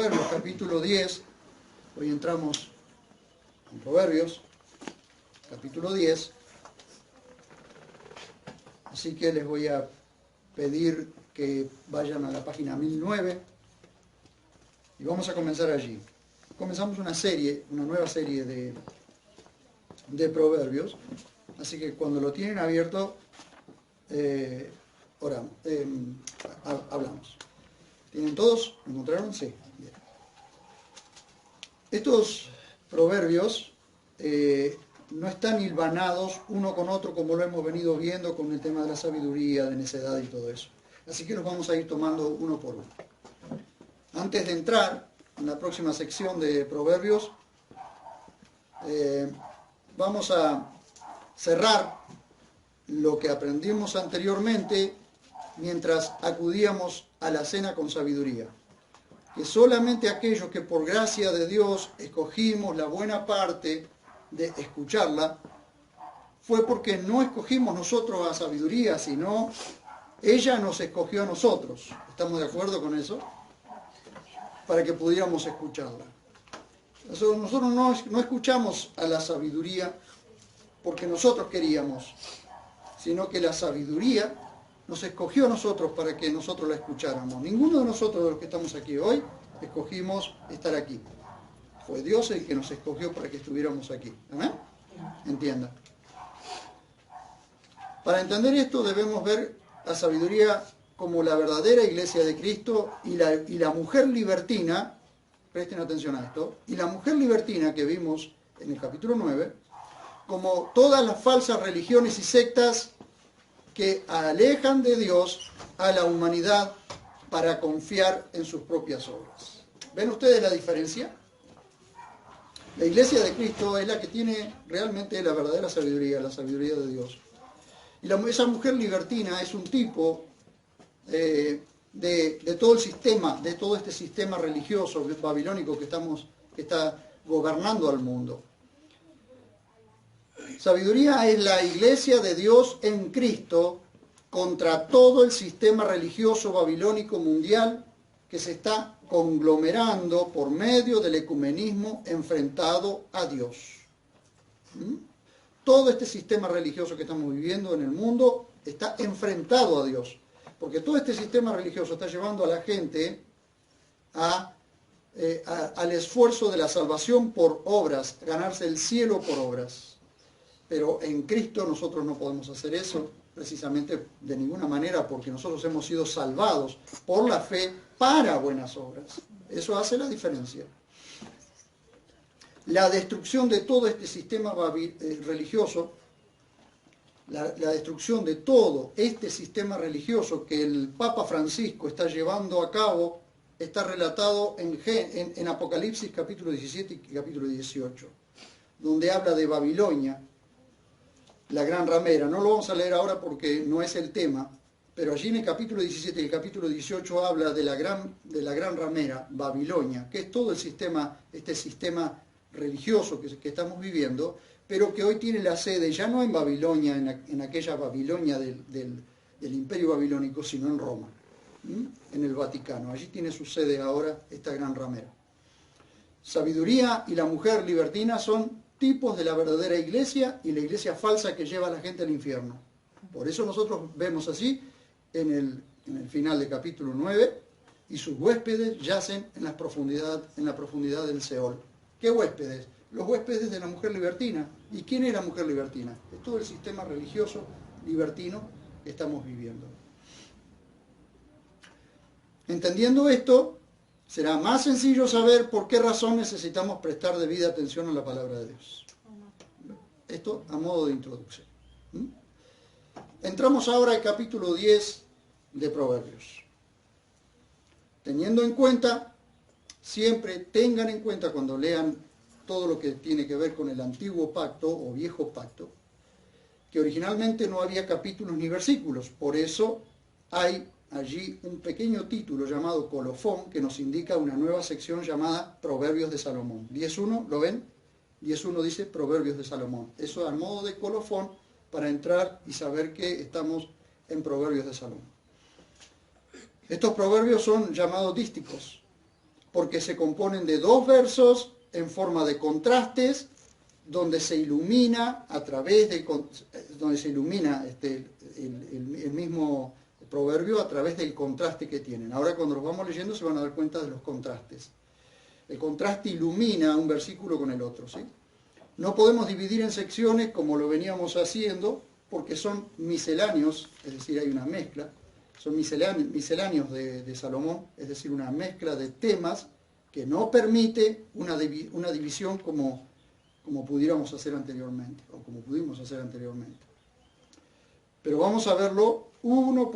Proverbios capítulo 10. Hoy entramos en Proverbios capítulo 10. Así que les voy a pedir que vayan a la página 1009 y vamos a comenzar allí. Comenzamos una nueva serie de Proverbios, así que cuando lo tienen abierto, hablamos. ¿Tienen todos? ¿Lo encontraron? Sí. Bien. Estos proverbios no están hilvanados uno con otro como lo hemos venido viendo con el tema de la sabiduría, de necedad y todo eso. Así que los vamos a ir tomando uno por uno. Antes de entrar en la próxima sección de proverbios, vamos a cerrar lo que aprendimos anteriormente mientras acudíamos a la cena con sabiduría. Que solamente aquellos que por gracia de Dios escogimos la buena parte de escucharla, fue porque no escogimos nosotros a sabiduría, sino ella nos escogió a nosotros. ¿Estamos de acuerdo con eso? Para que pudiéramos escucharla. Nosotros no escuchamos a la sabiduría porque nosotros queríamos, sino que la sabiduría nos escogió a nosotros para que nosotros la escucháramos. Ninguno de nosotros, de los que estamos aquí hoy, escogimos estar aquí. Fue Dios el que nos escogió para que estuviéramos aquí. ¿Amén? Entienda. Para entender esto debemos ver la sabiduría como la verdadera iglesia de Cristo y la mujer libertina, presten atención a esto, y la mujer libertina que vimos en el capítulo 9, como todas las falsas religiones y sectas que alejan de Dios a la humanidad para confiar en sus propias obras. ¿Ven ustedes la diferencia? La iglesia de Cristo es la que tiene realmente la verdadera sabiduría, la sabiduría de Dios. Y esa mujer libertina es un tipo de todo el sistema, de todo este sistema religioso babilónico que está gobernando al mundo. Sabiduría es la iglesia de Dios en Cristo contra todo el sistema religioso babilónico mundial que se está conglomerando por medio del ecumenismo enfrentado a Dios. Todo este sistema religioso que estamos viviendo en el mundo está enfrentado a Dios, porque todo este sistema religioso está llevando a la gente al esfuerzo de la salvación por obras, ganarse el cielo por obras. Pero en Cristo nosotros no podemos hacer eso, precisamente de ninguna manera, porque nosotros hemos sido salvados por la fe para buenas obras. Eso hace la diferencia. La destrucción de todo este sistema religioso, la destrucción de todo este sistema religioso que el Papa Francisco está llevando a cabo, está relatado en Apocalipsis capítulo 17 y capítulo 18, donde habla de Babilonia, la gran ramera. No lo vamos a leer ahora porque no es el tema, pero allí en el capítulo 17 y el capítulo 18 habla de la gran ramera, Babilonia, que es todo el sistema, este sistema religioso que estamos viviendo, pero que hoy tiene la sede ya no en Babilonia, en aquella Babilonia del imperio babilónico, sino en Roma, en el Vaticano. Allí tiene su sede ahora esta gran ramera. Sabiduría y la mujer libertina son tipos de la verdadera iglesia y la iglesia falsa que lleva a la gente al infierno. Por eso nosotros vemos así en el final del capítulo 9, y sus huéspedes yacen en la profundidad del Seol. ¿Qué huéspedes? Los huéspedes de la mujer libertina. ¿Y quién es la mujer libertina? Es todo el sistema religioso libertino que estamos viviendo. Entendiendo esto, será más sencillo saber por qué razón necesitamos prestar debida atención a la palabra de Dios. Esto a modo de introducción. Entramos ahora al capítulo 10 de Proverbios. Teniendo en cuenta, siempre tengan en cuenta cuando lean todo lo que tiene que ver con el antiguo pacto o viejo pacto, que originalmente no había capítulos ni versículos. Por eso hay allí un pequeño título llamado colofón que nos indica una nueva sección llamada Proverbios de Salomón. 10.1, ¿lo ven? 10.1 dice Proverbios de Salomón. Eso a modo de colofón para entrar y saber que estamos en Proverbios de Salomón. Estos proverbios son llamados dísticos, porque se componen de dos versos en forma de contrastes, donde se ilumina a través de, donde se ilumina el mismo proverbio a través del contraste que tienen. Ahora cuando los vamos leyendo se van a dar cuenta de los contrastes. El contraste ilumina un versículo con el otro, ¿sí? No podemos dividir en secciones como lo veníamos haciendo, porque son misceláneos, es decir, hay una mezcla, son misceláneos de Salomón, es decir, una mezcla de temas que no permite una división como pudiéramos hacer anteriormente, o como pudimos hacer anteriormente. Pero vamos a verlo uno,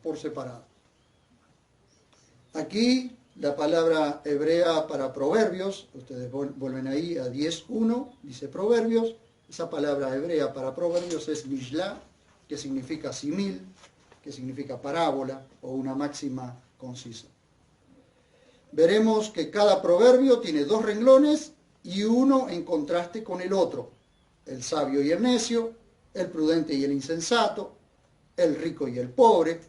por separado. Aquí la palabra hebrea para proverbios, ustedes vuelven ahí a 10.1, dice proverbios. Esa palabra hebrea para proverbios es mishlah, que significa simil, que significa parábola o una máxima concisa. Veremos que cada proverbio tiene dos renglones y uno en contraste con el otro: el sabio y el necio, el prudente y el insensato, el rico y el pobre,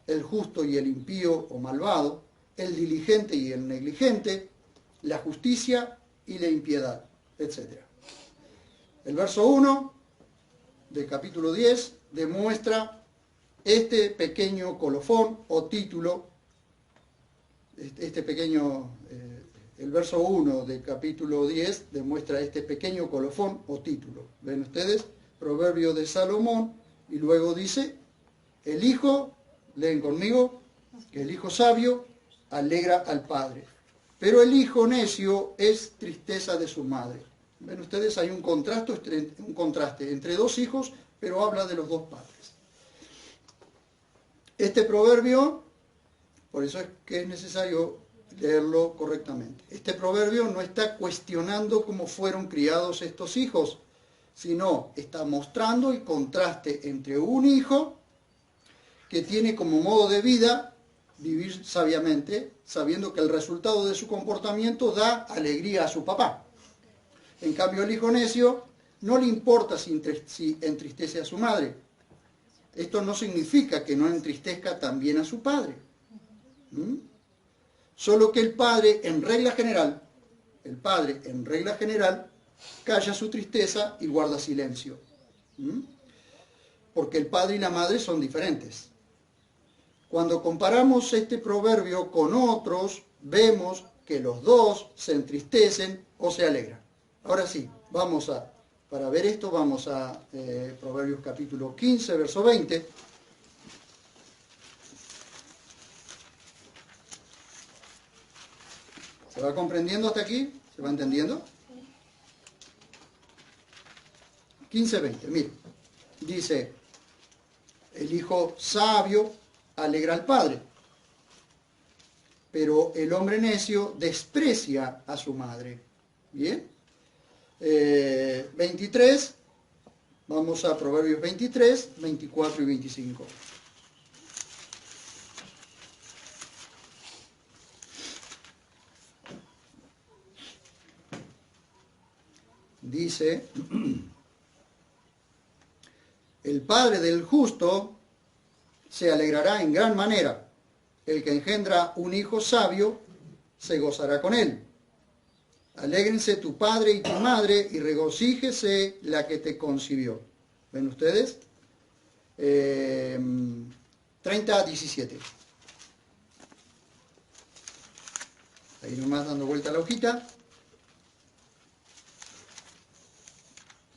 el justo y el impío o malvado, el diligente y el negligente, la justicia y la impiedad, etc. El verso 1 del capítulo 10 demuestra este pequeño colofón o título, el verso 1 del capítulo 10 demuestra este pequeño colofón o título. ¿Ven ustedes? Proverbio de Salomón, y luego dice, el hijo, leen conmigo, que el hijo sabio alegra al padre, pero el hijo necio es tristeza de su madre. Ven ustedes, hay un contraste entre dos hijos, pero habla de los dos padres. Este proverbio, por eso es que es necesario leerlo correctamente. Este proverbio no está cuestionando cómo fueron criados estos hijos, sino está mostrando el contraste entre un hijo que tiene como modo de vida vivir sabiamente, sabiendo que el resultado de su comportamiento da alegría a su papá. En cambio, el hijo necio no le importa si entristece a su madre. Esto no significa que no entristezca también a su padre. Solo que el padre, en regla general, calla su tristeza y guarda silencio. Porque el padre y la madre son diferentes. Cuando comparamos este proverbio con otros, vemos que los dos se entristecen o se alegran. Ahora sí, para ver esto, vamos a Proverbios capítulo 15, verso 20. ¿Se va comprendiendo hasta aquí? ¿Se va entendiendo? 15:20, mire, dice, el hijo sabio alegra al padre, pero el hombre necio desprecia a su madre. Bien, 23, vamos a Proverbios 23, 24 y 25. Dice, el padre del justo se alegrará en gran manera. El que engendra un hijo sabio se gozará con él. Alégrense tu padre y tu madre y regocíjese la que te concibió. ¿Ven ustedes? 30:17. Ahí nomás dando vuelta a la hojita.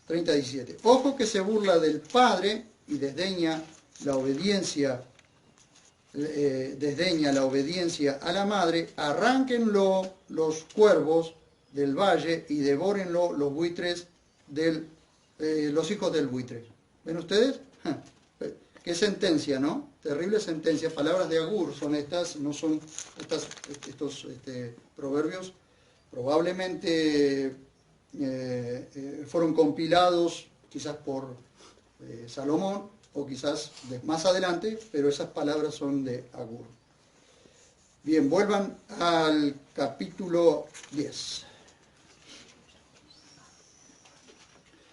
30:17. Ojo que se burla del padre y desdeña la obediencia a la madre. Arránquenlo los cuervos del valle y devórenlo los buitres los hijos del buitre. ¿Ven ustedes? Qué sentencia, ¿no? Terrible sentencia. Palabras de Agur son estas, no son estos proverbios. Probablemente fueron compilados quizás por Salomón o quizás más adelante, pero esas palabras son de Agur. Bien, vuelvan al capítulo 10.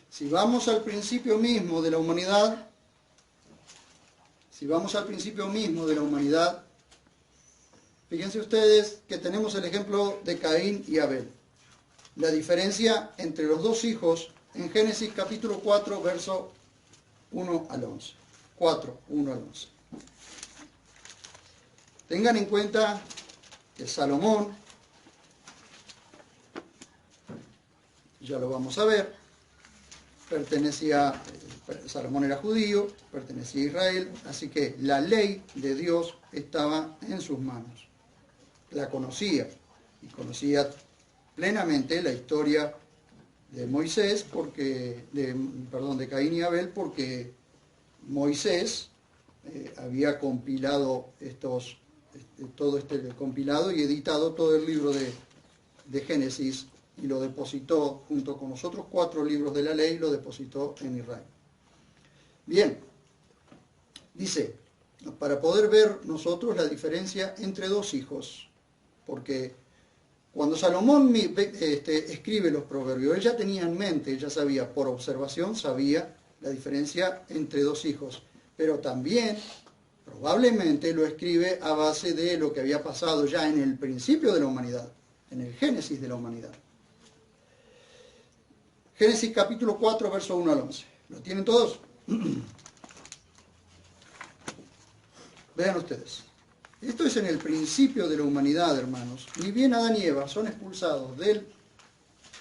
Si vamos al principio mismo de la humanidad, Fíjense ustedes que tenemos el ejemplo de Caín y Abel. La diferencia entre los dos hijos en Génesis capítulo 4, verso 1 al 11. 4, 1 al 11. Tengan en cuenta que Salomón, ya lo vamos a ver, Salomón era judío, pertenecía a Israel, así que la ley de Dios estaba en sus manos. La conocía, y conocía plenamente la historia de Moisés, de Caín y Abel, porque Moisés había compilado compilado y editado todo el libro de Génesis, y lo depositó junto con los otros 4 libros de la ley, lo depositó en Israel. Bien, dice, para poder ver nosotros la diferencia entre dos hijos, porque cuando Salomón escribe los proverbios, él ya tenía en mente, ya sabía, por observación, sabía la diferencia entre dos hijos, pero también probablemente lo escribe a base de lo que había pasado ya en el principio de la humanidad, en el Génesis de la humanidad. Génesis capítulo 4, verso 1 al 11. ¿Lo tienen todos? Vean ustedes. Esto es en el principio de la humanidad, hermanos. Ni bien Adán y Eva son expulsados del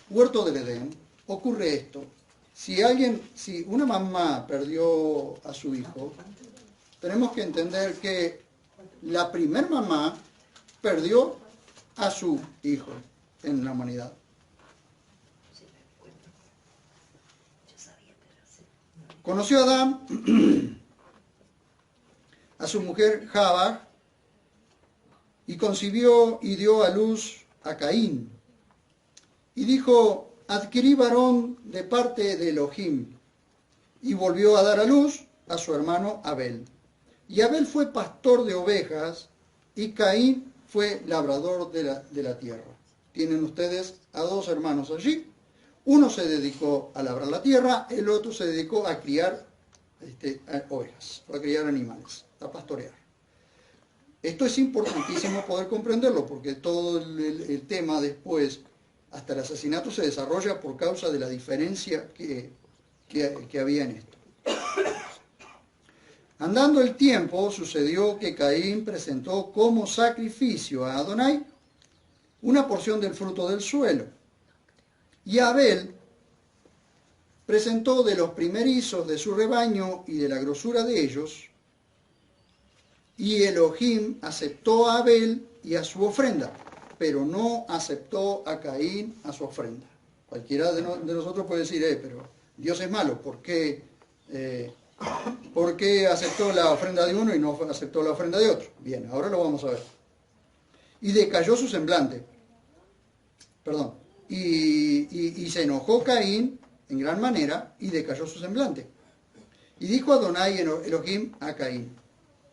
huerto del Edén, ocurre esto. Si una mamá perdió a su hijo, tenemos que entender que la primer mamá perdió a su hijo en la humanidad. Conoció a Adán, a su mujer Jabá, y concibió y dio a luz a Caín. Y dijo, adquirí varón de parte de Elohim. Y volvió a dar a luz a su hermano Abel. Y Abel fue pastor de ovejas, y Caín fue labrador de la tierra. Tienen ustedes a 2 hermanos allí. Uno se dedicó a labrar la tierra, el otro se dedicó a criar ovejas, a criar animales, a pastorear. Esto es importantísimo poder comprenderlo, porque todo el tema después, hasta el asesinato, se desarrolla por causa de la diferencia que había en esto. Andando el tiempo, sucedió que Caín presentó como sacrificio a Adonai una porción del fruto del suelo. Y Abel presentó de los primerizos de su rebaño y de la grosura de ellos, y Elohim aceptó a Abel y a su ofrenda, pero no aceptó a Caín a su ofrenda. Cualquiera de nosotros puede decir, pero Dios es malo, ¿por qué aceptó la ofrenda de uno y no aceptó la ofrenda de otro? Bien, ahora lo vamos a ver. Y decayó su semblante. Y se enojó Caín en gran manera y decayó su semblante. Y dijo Adonai Elohim a Caín,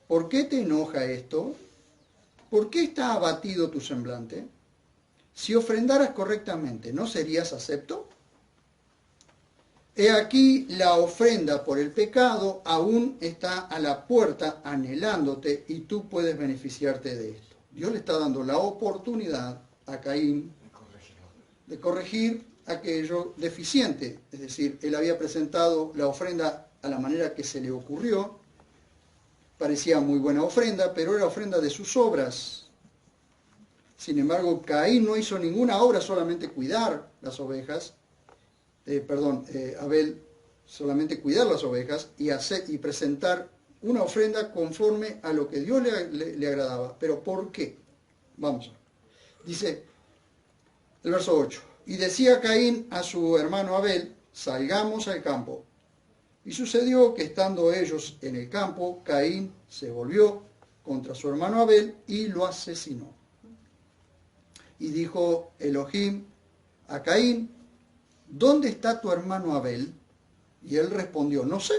¿por qué te enoja esto? ¿Por qué está abatido tu semblante? Si ofrendaras correctamente, ¿no serías acepto? He aquí la ofrenda por el pecado aún está a la puerta anhelándote, y tú puedes beneficiarte de esto. Dios le está dando la oportunidad a Caín de corregir aquello deficiente. Es decir, él había presentado la ofrenda a la manera que se le ocurrió. Parecía muy buena ofrenda, pero era ofrenda de sus obras. Sin embargo, Caín no hizo ninguna obra, solamente cuidar las ovejas. Abel solamente cuidar las ovejas y presentar una ofrenda conforme a lo que Dios le agradaba. ¿Pero por qué? Vamos a ver. Dice el verso 8. Y decía Caín a su hermano Abel, salgamos al campo. Y sucedió que estando ellos en el campo, Caín se volvió contra su hermano Abel y lo asesinó. Y dijo Elohim a Caín, ¿dónde está tu hermano Abel? Y él respondió, no sé.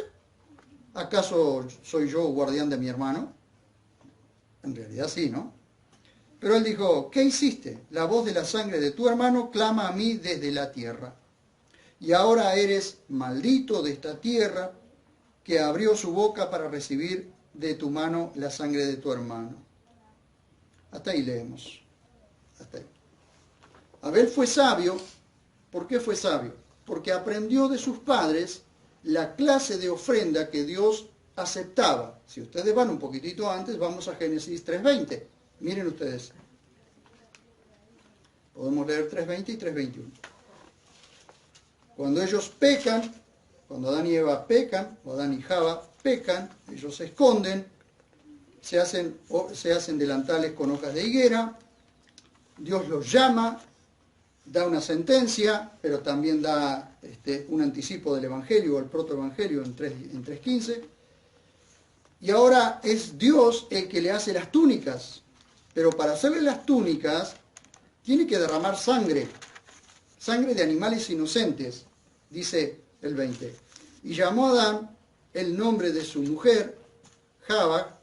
¿Acaso soy yo guardián de mi hermano? En realidad sí, ¿no? Pero él dijo, ¿qué hiciste? La voz de la sangre de tu hermano clama a mí desde la tierra. Y ahora eres maldito de esta tierra que abrió su boca para recibir de tu mano la sangre de tu hermano. Hasta ahí leemos. Hasta ahí. Abel fue sabio. ¿Por qué fue sabio? Porque aprendió de sus padres la clase de ofrenda que Dios aceptaba. Si ustedes van un poquitito antes, vamos a Génesis 3:20. Miren ustedes. Podemos leer 3:20 y 3:21. Cuando ellos pecan, cuando Adán y Eva pecan, o Adán y Java pecan, ellos se esconden, se hacen delantales con hojas de higuera, Dios los llama, da una sentencia, pero también da un anticipo del Evangelio, o el protoevangelio en 3:15. Y ahora es Dios el que le hace las túnicas, pero para hacerle las túnicas tiene que derramar sangre de animales inocentes, dice el 20. Y llamó a Adán el nombre de su mujer, Java,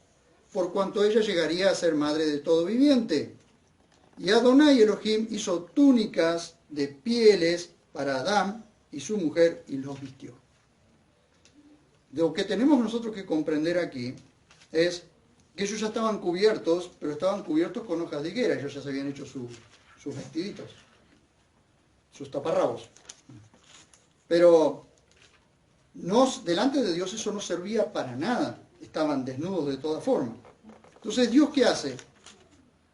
por cuanto ella llegaría a ser madre de todo viviente. Y Adonai Elohim hizo túnicas de pieles para Adán y su mujer y los vistió. Lo que tenemos nosotros que comprender aquí es que ellos ya estaban cubiertos, pero estaban cubiertos con hojas de higuera. Ellos ya se habían hecho sus vestiditos, sus taparrabos. Pero delante de Dios eso no servía para nada. Estaban desnudos de toda forma. Entonces, ¿Dios qué hace?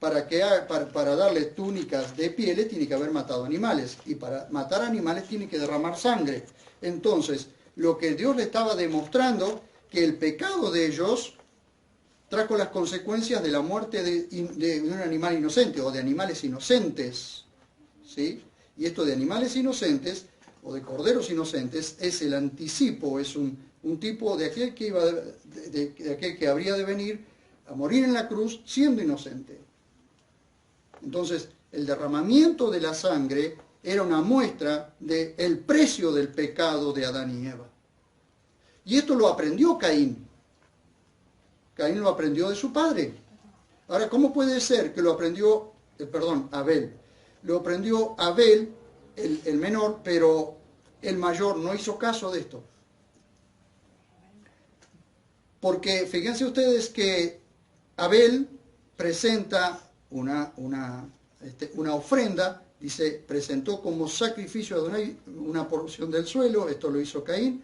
Para darle túnicas de pieles tiene que haber matado animales. Y para matar animales tiene que derramar sangre. Entonces, lo que Dios le estaba demostrando, que el pecado de ellos trajo las consecuencias de la muerte de un animal inocente o de animales inocentes. ¿Sí? Y esto de animales inocentes o de corderos inocentes es el anticipo, es un tipo de aquel que de aquel que habría de venir a morir en la cruz siendo inocente. Entonces, el derramamiento de la sangre era una muestra del precio del pecado de Adán y Eva. Y esto lo aprendió Caín. Caín lo aprendió de su padre. Ahora, ¿cómo puede ser que lo aprendió, Abel? Lo aprendió Abel, el menor, pero el mayor no hizo caso de esto. Porque fíjense ustedes que Abel presenta una ofrenda, dice, presentó como sacrificio a Adonai una porción del suelo, esto lo hizo Caín,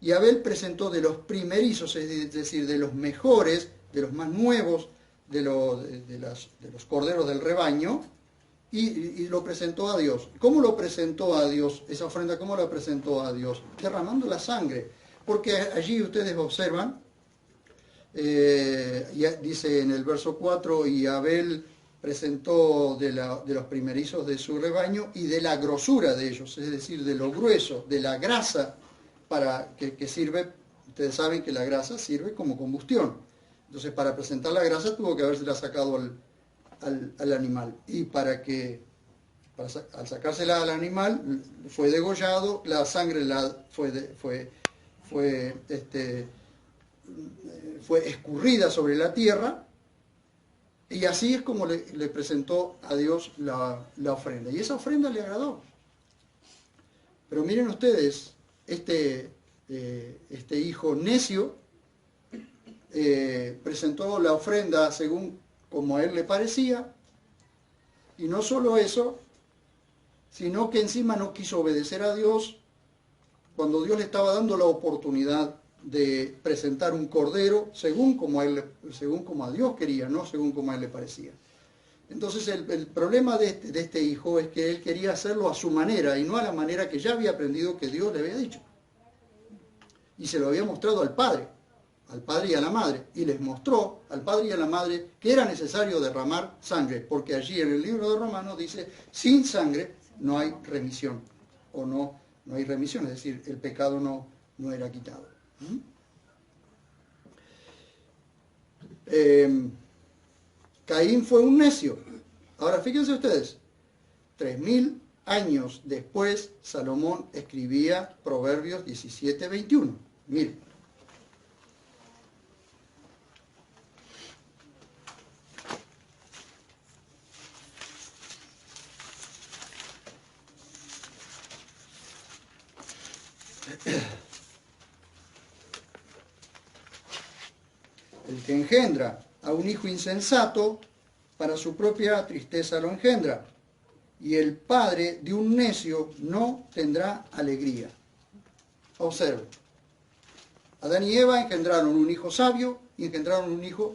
y Abel presentó de los primerizos, es decir, de los mejores, de los más nuevos, de los corderos del rebaño, y lo presentó a Dios. ¿Cómo lo presentó a Dios? Esa ofrenda, ¿cómo la presentó a Dios? Derramando la sangre, porque allí ustedes observan, dice en el verso 4, y Abel presentó de los primerizos de su rebaño y de la grosura de ellos, es decir, de lo grueso, de la grasa para que sirve. Ustedes saben que la grasa sirve como combustión. Entonces, para presentar la grasa tuvo que habérsela sacado al animal. Y al sacársela al animal, fue degollado, la sangre fue escurrida sobre la tierra. Y así es como le presentó a Dios la ofrenda. Y esa ofrenda le agradó. Pero miren ustedes, este hijo necio presentó la ofrenda según como a él le parecía. Y no solo eso, sino que encima no quiso obedecer a Dios cuando Dios le estaba dando la oportunidad de presentar un cordero según como a Dios quería, no según como a él le parecía. Entonces el problema de este hijo es que él quería hacerlo a su manera y no a la manera que ya había aprendido que Dios le había dicho. Y se lo había mostrado al padre y a la madre, y les mostró al padre y a la madre que era necesario derramar sangre, porque allí en el libro de Romanos dice, sin sangre no hay remisión, o no hay remisión, es decir, el pecado no era quitado. Caín fue un necio. Ahora fíjense ustedes, 3000 años después Salomón escribía Proverbios 17:21. Miren. El que engendra a un hijo insensato para su propia tristeza lo engendra, y el padre de un necio no tendrá alegría. Observe, Adán y Eva engendraron un hijo sabio y engendraron un hijo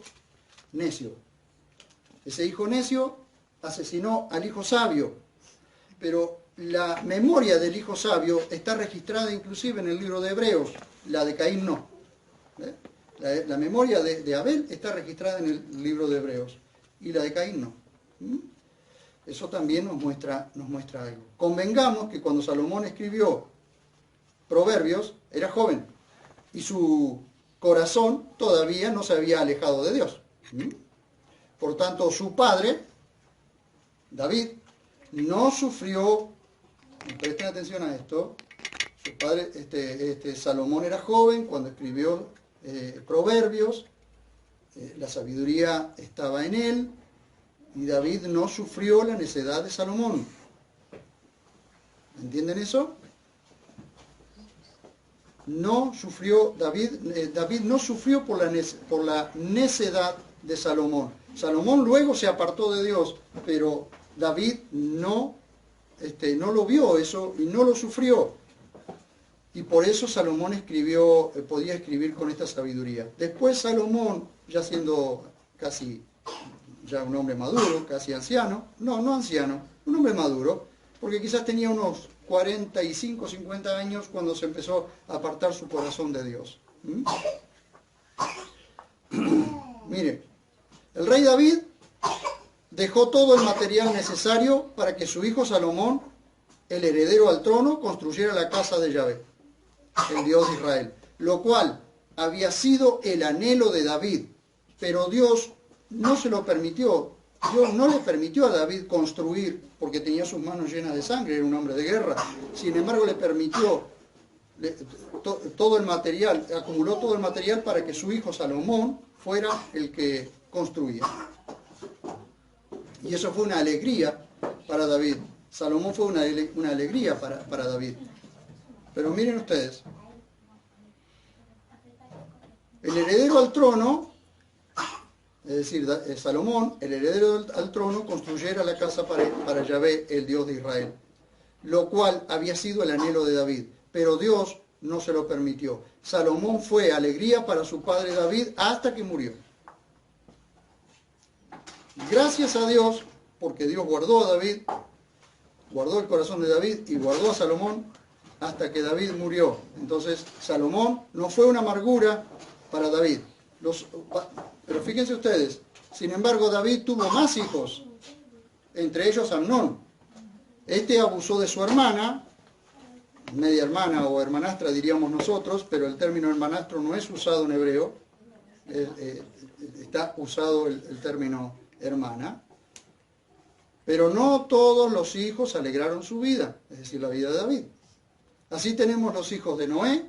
necio. Ese hijo necio asesinó al hijo sabio, pero la memoria del hijo sabio está registrada inclusive en el libro de Hebreos, la de Caín no. La memoria de Abel está registrada en el libro de Hebreos y la de Caín no. Eso también nos muestra algo. Convengamos que cuando Salomón escribió Proverbios era joven y su corazón todavía no se había alejado de Dios. Por tanto, su padre, David, no sufrió, presten atención a esto, su padre, Salomón era joven cuando escribió Proverbios, la sabiduría estaba en él, y David no sufrió la necedad de Salomón. ¿Entienden eso? No sufrió David no sufrió por la necedad de Salomón. Salomón luego se apartó de Dios, pero David no lo vio eso y no lo sufrió. Y por eso Salomón podía escribir con esta sabiduría. Después Salomón, ya siendo casi ya un hombre maduro, casi anciano, no anciano, un hombre maduro, porque quizás tenía unos 45, 50 años cuando se empezó a apartar su corazón de Dios. Mire, el rey David dejó todo el material necesario para que su hijo Salomón, el heredero al trono, construyera la casa de Yahvé, el Dios de Israel, lo cual había sido el anhelo de David, pero Dios no se lo permitió. Dios no le permitió a David construir porque tenía sus manos llenas de sangre, era un hombre de guerra. Sin embargo, le permitió todo el material, acumuló todo el material para que su hijo Salomón fuera el que construía. Y eso fue una alegría para David. Salomón fue una alegría para David. Pero miren ustedes, el heredero al trono, es decir, Salomón, el heredero al trono, construyera la casa para Yahvé, el Dios de Israel, lo cual había sido el anhelo de David, pero Dios no se lo permitió. Salomón fue alegría para su padre David hasta que murió. Gracias a Dios, porque Dios guardó a David, guardó el corazón de David y guardó a Salomón hasta que David murió. Entonces, Salomón no fue una amargura para David. Pero fíjense ustedes, sin embargo, David tuvo más hijos, entre ellos Amnón. Este abusó de su hermana, media hermana o hermanastra diríamos nosotros, pero el término hermanastro no es usado en hebreo, está usado el término hermana. Pero no todos los hijos alegraron su vida, es decir, la vida de David. Así tenemos los hijos de Noé,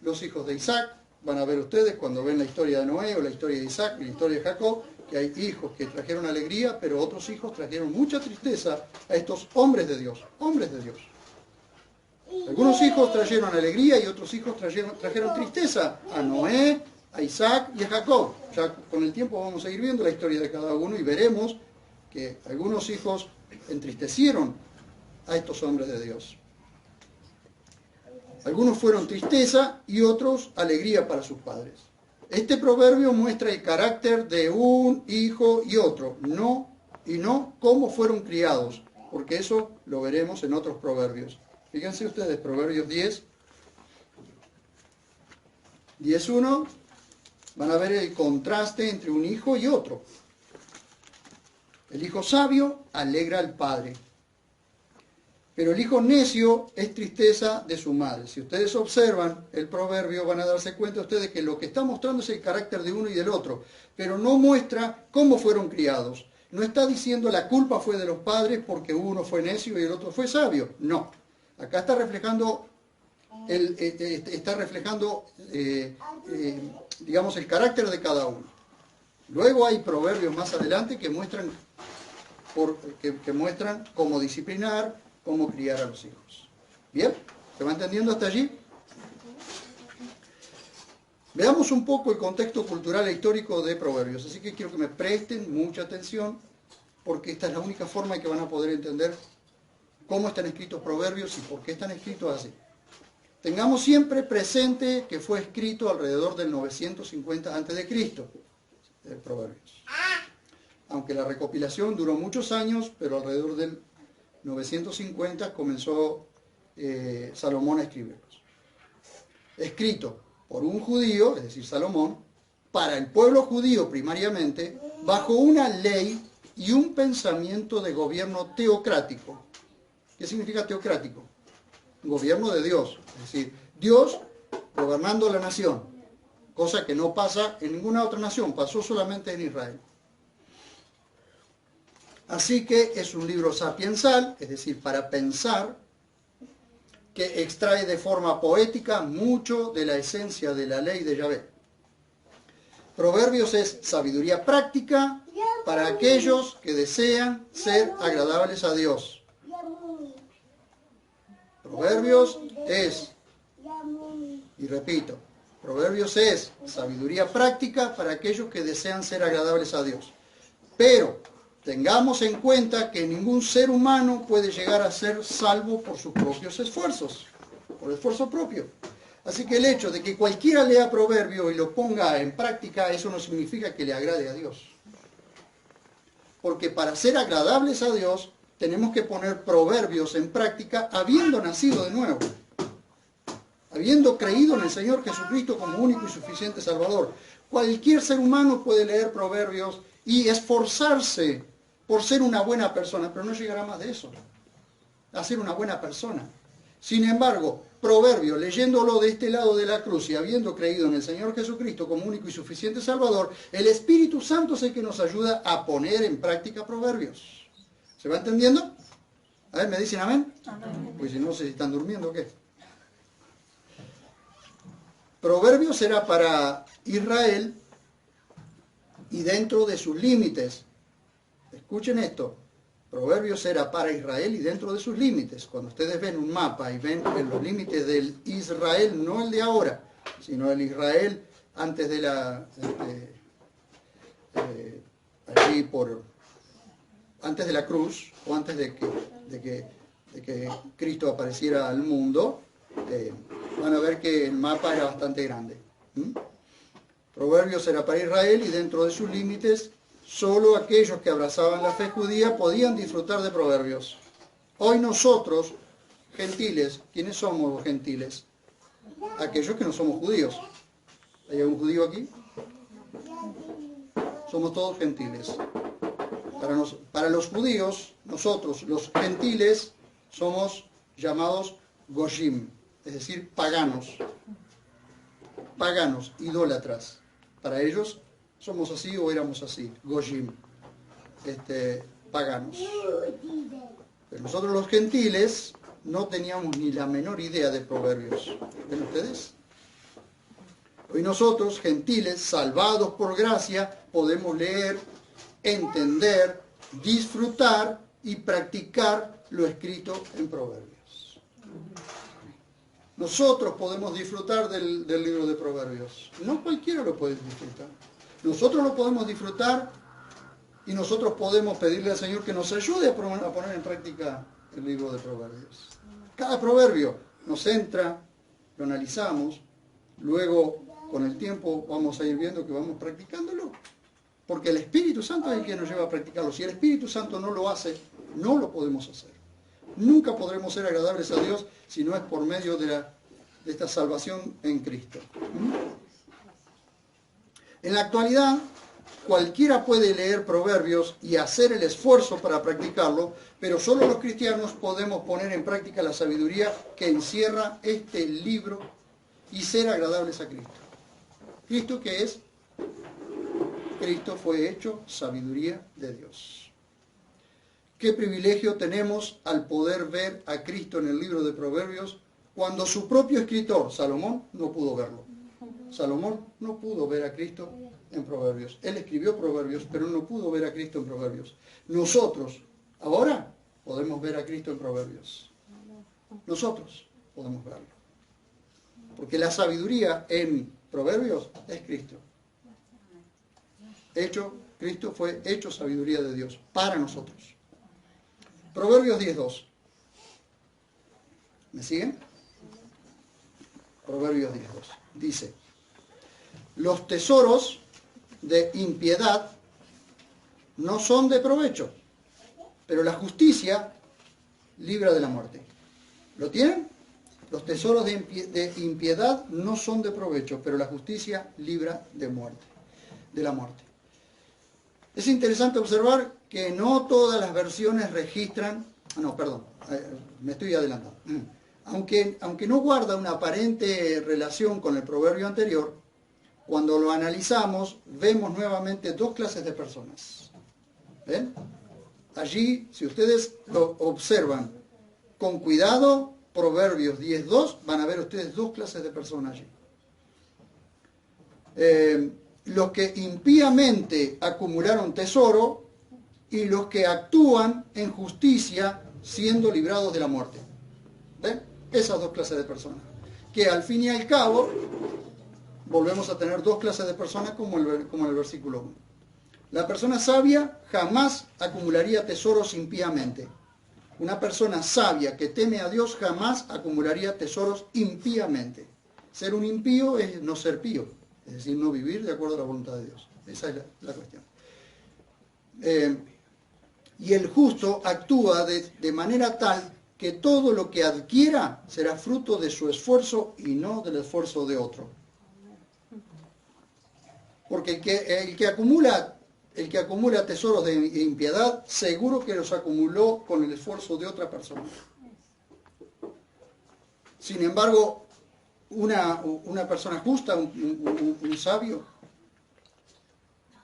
los hijos de Isaac. Van a ver ustedes cuando ven la historia de Noé o la historia de Isaac, la historia de Jacob, que hay hijos que trajeron alegría, pero otros hijos trajeron mucha tristeza a estos hombres de Dios, hombres de Dios. Algunos hijos trajeron alegría y otros hijos trajeron tristeza a Noé, a Isaac y a Jacob. Ya con el tiempo vamos a ir viendo la historia de cada uno y veremos que algunos hijos entristecieron a estos hombres de Dios. Algunos fueron tristeza y otros alegría para sus padres. Este proverbio muestra el carácter de un hijo y otro, no cómo fueron criados, porque eso lo veremos en otros proverbios. Fíjense ustedes, Proverbios 10:1, van a ver el contraste entre un hijo y otro. El hijo sabio alegra al padre, pero el hijo necio es tristeza de su madre. Si ustedes observan el proverbio, van a darse cuenta ustedes que lo que está mostrando es el carácter de uno y del otro, pero no muestra cómo fueron criados. No está diciendo la culpa fue de los padres porque uno fue necio y el otro fue sabio. No. Acá está reflejando, digamos, el carácter de cada uno. Luego hay proverbios más adelante que muestran cómo disciplinar, cómo criar a los hijos. ¿Bien? ¿Se va entendiendo hasta allí? Veamos un poco el contexto cultural e histórico de Proverbios. Así que quiero que me presten mucha atención porque esta es la única forma en que van a poder entender cómo están escritos Proverbios y por qué están escritos así. Tengamos siempre presente que fue escrito alrededor del 950 a.C., el Proverbios. Aunque la recopilación duró muchos años, pero alrededor del 950 comenzó Salomón a escribirlos. Escrito por un judío, es decir, Salomón, para el pueblo judío primariamente, bajo una ley y un pensamiento de gobierno teocrático. ¿Qué significa teocrático? Gobierno de Dios, es decir, Dios gobernando la nación, cosa que no pasa en ninguna otra nación, pasó solamente en Israel. Así que es un libro sapiensal, es decir, para pensar, que extrae de forma poética mucho de la esencia de la ley de Yahvé. Proverbios es sabiduría práctica para aquellos que desean ser agradables a Dios. Proverbios es, y repito, Proverbios es sabiduría práctica para aquellos que desean ser agradables a Dios. Pero tengamos en cuenta que ningún ser humano puede llegar a ser salvo por sus propios esfuerzos, por esfuerzo propio. Así que el hecho de que cualquiera lea Proverbio y lo ponga en práctica, eso no significa que le agrade a Dios. Porque para ser agradables a Dios, tenemos que poner Proverbios en práctica habiendo nacido de nuevo, habiendo creído en el Señor Jesucristo como único y suficiente Salvador. Cualquier ser humano puede leer Proverbios y esforzarse por ser una buena persona, pero no llegará más de eso, a ser una buena persona. Sin embargo, Proverbio, leyéndolo de este lado de la cruz y habiendo creído en el Señor Jesucristo como único y suficiente Salvador, el Espíritu Santo es el que nos ayuda a poner en práctica Proverbios. ¿Se va entendiendo? A ver, ¿me dicen amén? Amén. Pues si no sé si están durmiendo o qué. Proverbios era para Israel y dentro de sus límites. Escuchen esto. Proverbios era para Israel y dentro de sus límites. Cuando ustedes ven un mapa y ven en los límites del Israel, no el de ahora, sino el Israel antes de antes de la cruz, o antes de que Cristo apareciera al mundo, van a ver que el mapa era bastante grande. Proverbios era para Israel y dentro de sus límites solo aquellos que abrazaban la fe judía podían disfrutar de Proverbios. Hoy nosotros, gentiles, ¿quiénes somos los gentiles? Aquellos que no somos judíos. ¿Hay algún judío aquí? Somos todos gentiles. Para los judíos, nosotros, los gentiles, somos llamados goyim, es decir, paganos. Paganos, idólatras. Para ellos somos así o éramos así, goyim, paganos. Pero nosotros los gentiles no teníamos ni la menor idea de Proverbios. ¿Ven ustedes? Hoy nosotros, gentiles, salvados por gracia, podemos leer, entender, disfrutar y practicar lo escrito en Proverbios. Nosotros podemos disfrutar del libro de Proverbios. No cualquiera lo puede disfrutar. Nosotros lo podemos disfrutar y nosotros podemos pedirle al Señor que nos ayude a poner en práctica el libro de Proverbios. Cada proverbio nos entra, lo analizamos, luego con el tiempo vamos a ir viendo que vamos practicándolo. Porque el Espíritu Santo es el que nos lleva a practicarlo. Si el Espíritu Santo no lo hace, no lo podemos hacer. Nunca podremos ser agradables a Dios si no es por medio de esta salvación en Cristo. En la actualidad, cualquiera puede leer Proverbios y hacer el esfuerzo para practicarlo, pero solo los cristianos podemos poner en práctica la sabiduría que encierra este libro y ser agradables a Cristo. ¿Cristo qué es? Cristo fue hecho sabiduría de Dios. Qué privilegio tenemos al poder ver a Cristo en el libro de Proverbios cuando su propio escritor, Salomón, no pudo verlo. Salomón no pudo ver a Cristo en Proverbios. Él escribió Proverbios, pero no pudo ver a Cristo en Proverbios. Nosotros, ahora, podemos ver a Cristo en Proverbios. Nosotros podemos verlo. Porque la sabiduría en Proverbios es Cristo, hecho Cristo fue hecho sabiduría de Dios para nosotros. Proverbios 10:2. ¿Me siguen? Proverbios 10:2. Dice: los tesoros de impiedad no son de provecho, pero la justicia libra de la muerte. ¿Lo tienen? Los tesoros de impiedad no son de provecho, pero la justicia libra de la muerte. Es interesante observar que no todas las versiones registran, me estoy adelantando. Aunque no guarda una aparente relación con el proverbio anterior, cuando lo analizamos vemos nuevamente dos clases de personas. ¿Ven? Allí, si ustedes lo observan con cuidado, Proverbios 10:2, van a ver ustedes dos clases de personas allí. Los que impíamente acumularon tesoro y los que actúan en justicia siendo librados de la muerte. ¿Ven? Esas dos clases de personas. Que al fin y al cabo, volvemos a tener dos clases de personas como en el versículo 1. La persona sabia jamás acumularía tesoros impíamente. Una persona sabia que teme a Dios jamás acumularía tesoros impíamente. Ser un impío es no ser pío, es decir, no vivir de acuerdo a la voluntad de Dios. Esa es la cuestión. Y el justo actúa de manera tal que todo lo que adquiera será fruto de su esfuerzo y no del esfuerzo de otro. Porque el que acumula tesoros de impiedad, seguro que los acumuló con el esfuerzo de otra persona. Sin embargo, una persona justa, un sabio,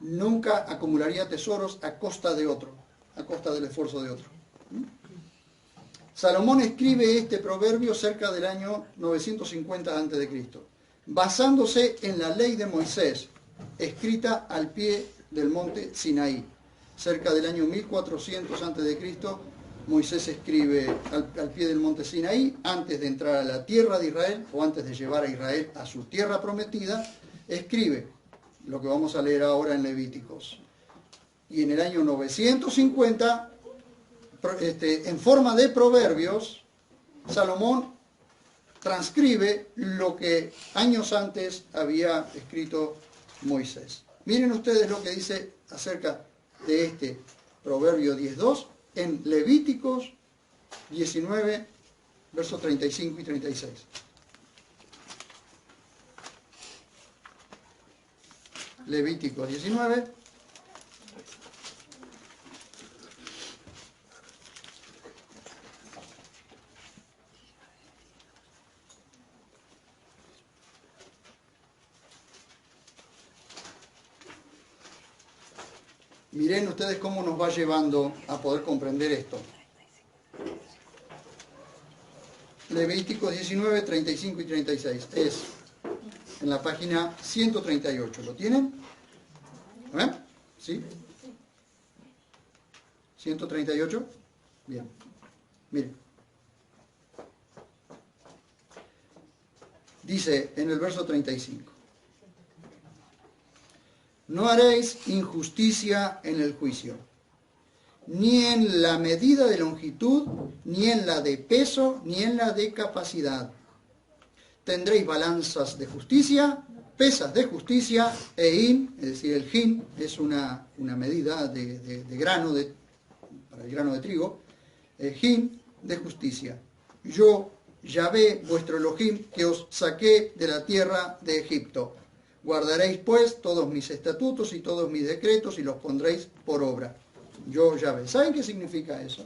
nunca acumularía tesoros a costa de otro, a costa del esfuerzo de otro. Salomón escribe este proverbio cerca del año 950 a.C., basándose en la ley de Moisés, escrita al pie del monte Sinaí. Cerca del año 1400 a.C., Moisés escribe al pie del monte Sinaí, antes de entrar a la tierra de Israel, o antes de llevar a Israel a su tierra prometida, escribe lo que vamos a leer ahora en Levíticos. Y en el año 950, en forma de proverbios, Salomón transcribe lo que años antes había escrito Moisés. Miren ustedes lo que dice acerca de este Proverbio 10:2 en Levíticos 19, versos 35 y 36. Levíticos 19. Miren ustedes cómo nos va llevando a poder comprender esto. Levíticos 19, 35 y 36. Es en la página 138. ¿Lo tienen? ¿Eh? ¿Sí? 138. Bien. Miren. Dice en el verso 35. No haréis injusticia en el juicio, ni en la medida de longitud, ni en la de peso, ni en la de capacidad. Tendréis balanzas de justicia, pesas de justicia, e hin, es decir, el hin es una medida de grano, para el grano de trigo, hin de justicia. Yo, Yahvé, vuestro Elohim, que os saqué de la tierra de Egipto. Guardaréis pues todos mis estatutos y todos mis decretos y los pondréis por obra. Yo, Yahvé. ¿Saben qué significa eso?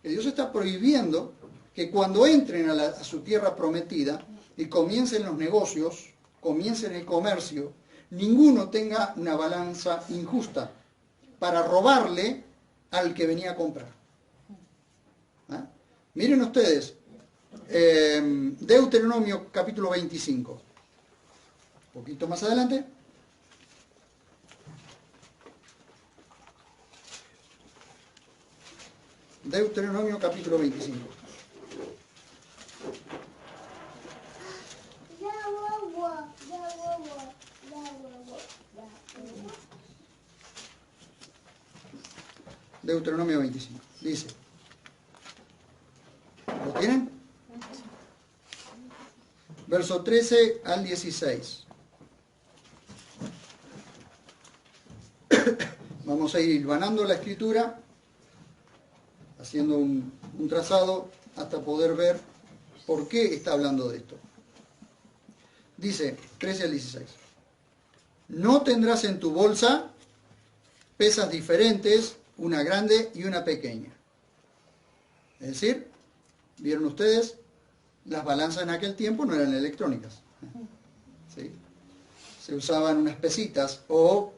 Que Dios está prohibiendo que cuando entren a su tierra prometida y comiencen los negocios, comiencen el comercio, ninguno tenga una balanza injusta para robarle al que venía a comprar. ¿Ah? Miren ustedes, Deuteronomio capítulo 25. Un poquito más adelante. Deuteronomio capítulo 25. Deuteronomio 25. Dice, ¿lo tienen? Verso 13 al 16. Vamos a ir hilvanando la escritura, haciendo un trazado hasta poder ver por qué está hablando de esto. Dice, 13 al 16. No tendrás en tu bolsa pesas diferentes, una grande y una pequeña. Es decir, ¿vieron ustedes? Las balanzas en aquel tiempo no eran electrónicas. ¿Sí? Se usaban unas pesitas o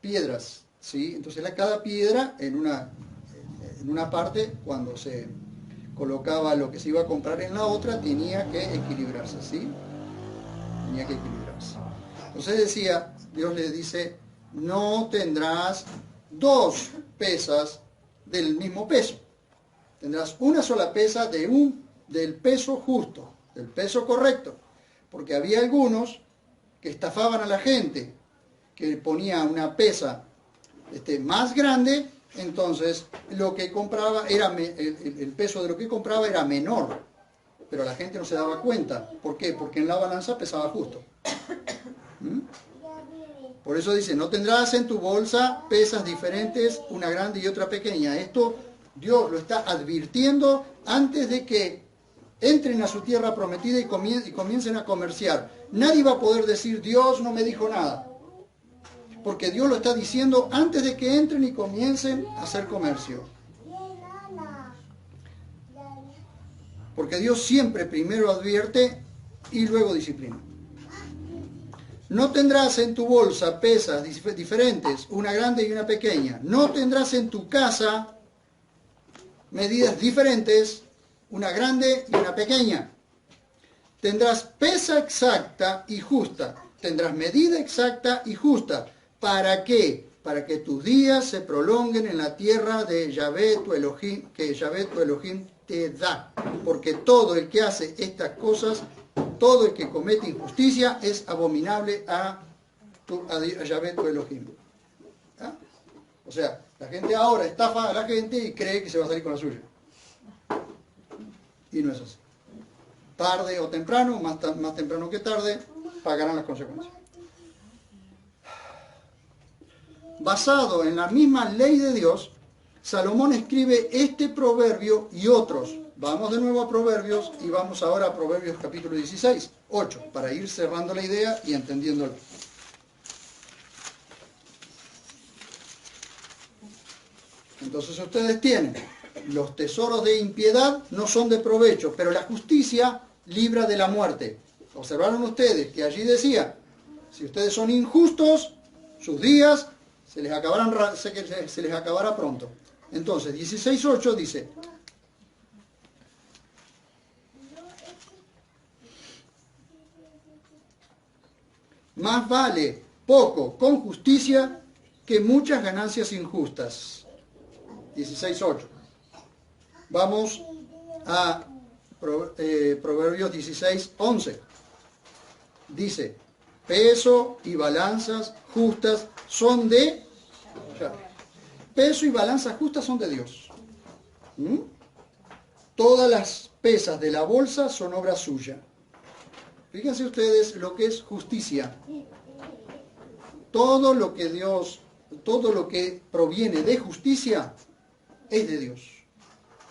piedras. ¿Sí? Entonces cada piedra en una parte, cuando se colocaba lo que se iba a comprar en la otra, tenía que equilibrarse. ¿Sí? Tenía que equilibrarse. Entonces decía, Dios le dice, no tendrás dos pesas del mismo peso. Tendrás una sola pesa del peso justo, del peso correcto. Porque había algunos que estafaban a la gente, que ponía una pesa más grande, entonces lo que compraba era el peso de lo que compraba era menor, pero la gente no se daba cuenta. ¿Por qué? Porque en la balanza pesaba justo. Por eso dice, no tendrás en tu bolsa pesas diferentes, una grande y otra pequeña. Esto Dios lo está advirtiendo antes de que entren a su tierra prometida y comiencen a comerciar. Nadie va a poder decir, Dios no me dijo nada. Porque Dios lo está diciendo antes de que entren y comiencen a hacer comercio. Porque Dios siempre primero advierte y luego disciplina. No tendrás en tu bolsa pesas diferentes, una grande y una pequeña. No tendrás en tu casa medidas diferentes, una grande y una pequeña. Tendrás pesa exacta y justa. Tendrás medida exacta y justa. ¿Para qué? Para que tus días se prolonguen en la tierra de Yahvé tu Elohim, que Yahvé tu Elohim te da. Porque todo el que hace estas cosas, todo el que comete injusticia, es abominable a Yahvé tu Elohim. ¿Ah? O sea, la gente ahora estafa a la gente y cree que se va a salir con la suya. Y no es así. Tarde o temprano, más temprano que tarde, pagarán las consecuencias. Basado en la misma ley de Dios, Salomón escribe este proverbio y otros. Vamos de nuevo a Proverbios y vamos ahora a Proverbios capítulo 16, 8, para ir cerrando la idea y entendiéndola. Entonces ustedes tienen, los tesoros de impiedad no son de provecho, pero la justicia libra de la muerte. Observaron ustedes que allí decía, si ustedes son injustos, sus días se les acabará pronto. Entonces, 16.8 dice, más vale poco con justicia que muchas ganancias injustas. 16.8. Vamos a Proverbios 16.11. Dice, peso y balanzas justas son de... Peso y balanzas justas son de Dios. Todas las pesas de la bolsa son obra suya. Fíjense ustedes lo que es justicia. Todo lo que proviene de justicia es de Dios.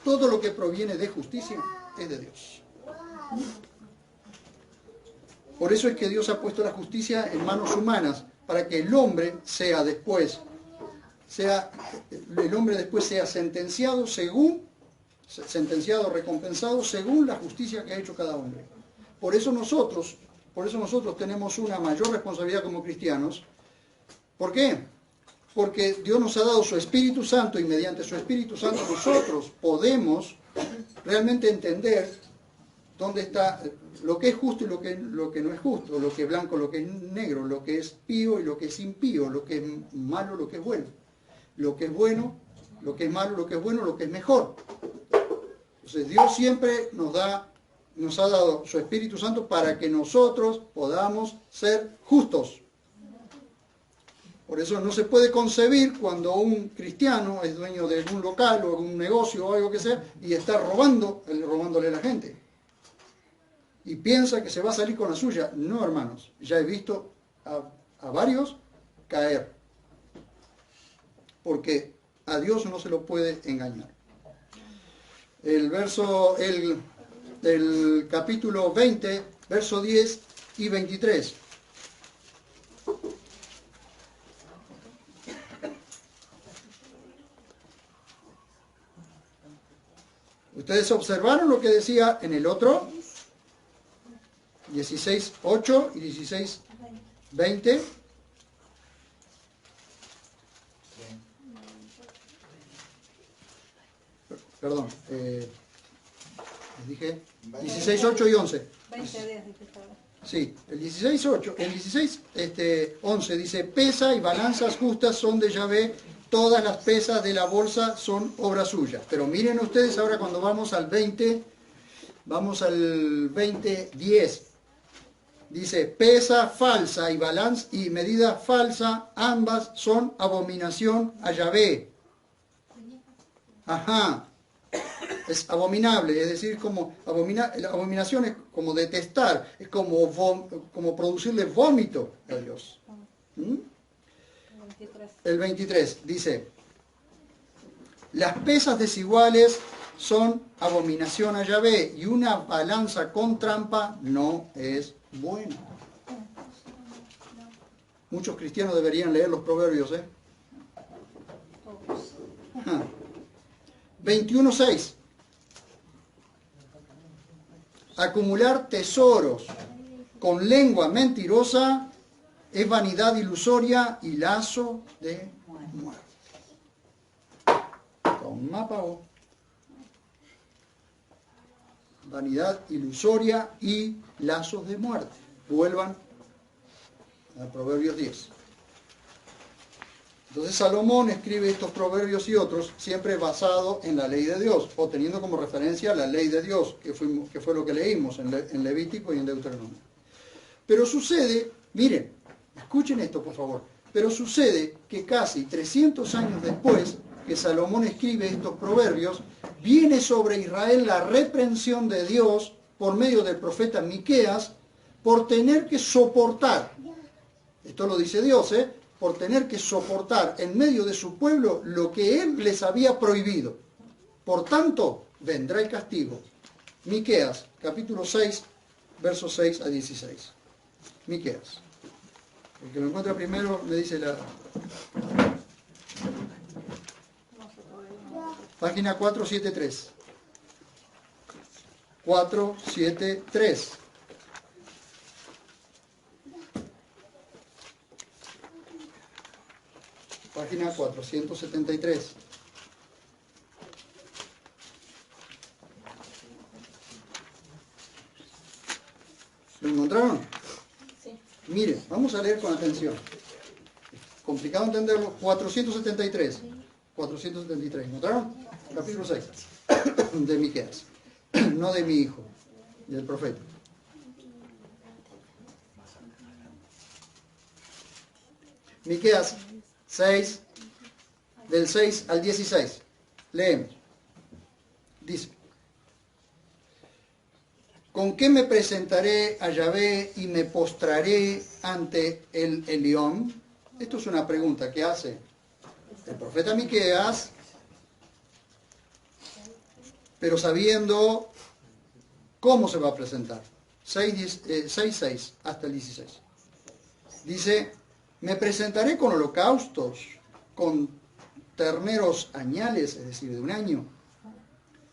Todo lo que proviene de justicia es de Dios. Por eso es que Dios ha puesto la justicia en manos humanas, para que el hombre después sea sentenciado recompensado según la justicia que ha hecho cada hombre. Por eso nosotros tenemos una mayor responsabilidad como cristianos. ¿Por qué? Porque Dios nos ha dado su Espíritu Santo y mediante su Espíritu Santo nosotros podemos realmente entender dónde está lo que es justo y lo que no es justo, lo que es blanco, lo que es negro, lo que es pío y lo que es impío, lo que es malo, lo que es bueno, lo que es bueno, lo que es malo, lo que es bueno, lo que es mejor. Entonces Dios siempre nos ha dado su Espíritu Santo para que nosotros podamos ser justos. Por eso no se puede concebir cuando un cristiano es dueño de un local o un negocio o algo que sea y está robándole a la gente. Y piensa que se va a salir con la suya. No, hermanos, ya he visto a varios caer. Porque a Dios no se lo puede engañar. El capítulo 20, verso 10 y 23. ¿Ustedes observaron lo que decía en el otro? 16:8 y 16:20. Perdón, les dije 16:8 y 11. 20 días. Sí, el 16:8, el 16:11 dice, pesa y balanzas justas son de Yahvé, todas las pesas de la bolsa son obra suya. Pero miren ustedes ahora cuando vamos al 20:10. Dice, pesa falsa y balanza y medida falsa, ambas son abominación a Yahvé. Ajá. Es abominable, es decir, como la abominación es como detestar, es como producirle vómito a Dios. ¿Mm? El 23 dice, las pesas desiguales son abominación a Yahvé y una balanza con trampa no es buena. Muchos cristianos deberían leer los proverbios, 21:6. Acumular tesoros con lengua mentirosa es vanidad ilusoria y lazo de muerte. Toma, pavo. Vanidad ilusoria y lazos de muerte. Vuelvan a Proverbios 10. Entonces Salomón escribe estos proverbios y otros siempre basado en la ley de Dios, o teniendo como referencia la ley de Dios, que fue lo que leímos en Levítico y en Deuteronomio. Pero sucede, miren, escuchen esto por favor, pero sucede que casi 300 años después que Salomón escribe estos proverbios, viene sobre Israel la reprensión de Dios por medio del profeta Miqueas por tener que soportar, esto lo dice Dios, por tener que soportar en medio de su pueblo lo que él les había prohibido. Por tanto, vendrá el castigo. Miqueas, capítulo 6, versos 6 a 16. Miqueas. El que lo encuentra primero me dice la... Página 473. 473. Página 473. ¿Lo encontraron? Sí. Miren, vamos a leer con atención. Complicado entenderlo. 473. 473. ¿Encontraron? Capítulo 6. De Miqueas. No de mi hijo, del profeta. Miqueas 6, del 6 al 16. Leemos. Dice, ¿con qué me presentaré a Yahvé y me postraré ante el Elión? Esto es una pregunta que hace el profeta Miqueas, pero sabiendo cómo se va a presentar. 6 hasta el 16. Dice, me presentaré con holocaustos, con terneros añales, es decir, de un año.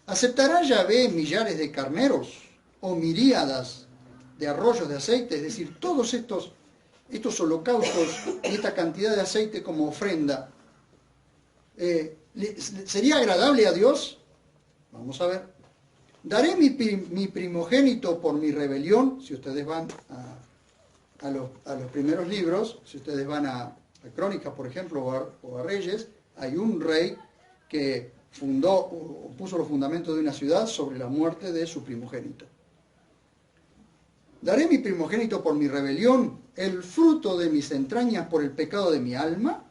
¿Aceptará Yahvé millares de carneros o miríadas de arroyos de aceite? Es decir, todos estos holocaustos y esta cantidad de aceite como ofrenda, ¿sería agradable a Dios? Vamos a ver. ¿Daré mi primogénito por mi rebelión? Si ustedes van a los primeros libros, si ustedes van a Crónicas, por ejemplo, o a Reyes, hay un rey que puso los fundamentos de una ciudad sobre la muerte de su primogénito. ¿Daré mi primogénito por mi rebelión el fruto de mis entrañas por el pecado de mi alma?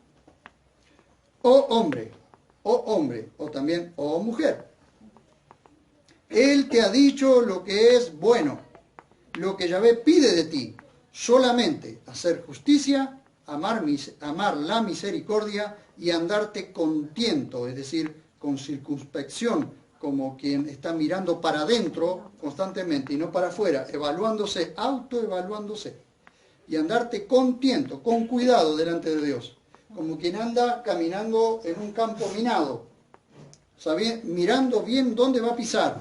Oh hombre, o también, oh mujer. Él te ha dicho lo que es bueno, lo que Yahvé pide de ti, solamente hacer justicia, amar la misericordia y andarte con tiento, es decir, con circunspección, como quien está mirando para adentro constantemente y no para afuera, evaluándose, autoevaluándose, y andarte con tiento, con cuidado delante de Dios, como quien anda caminando en un campo minado, mirando bien dónde va a pisar,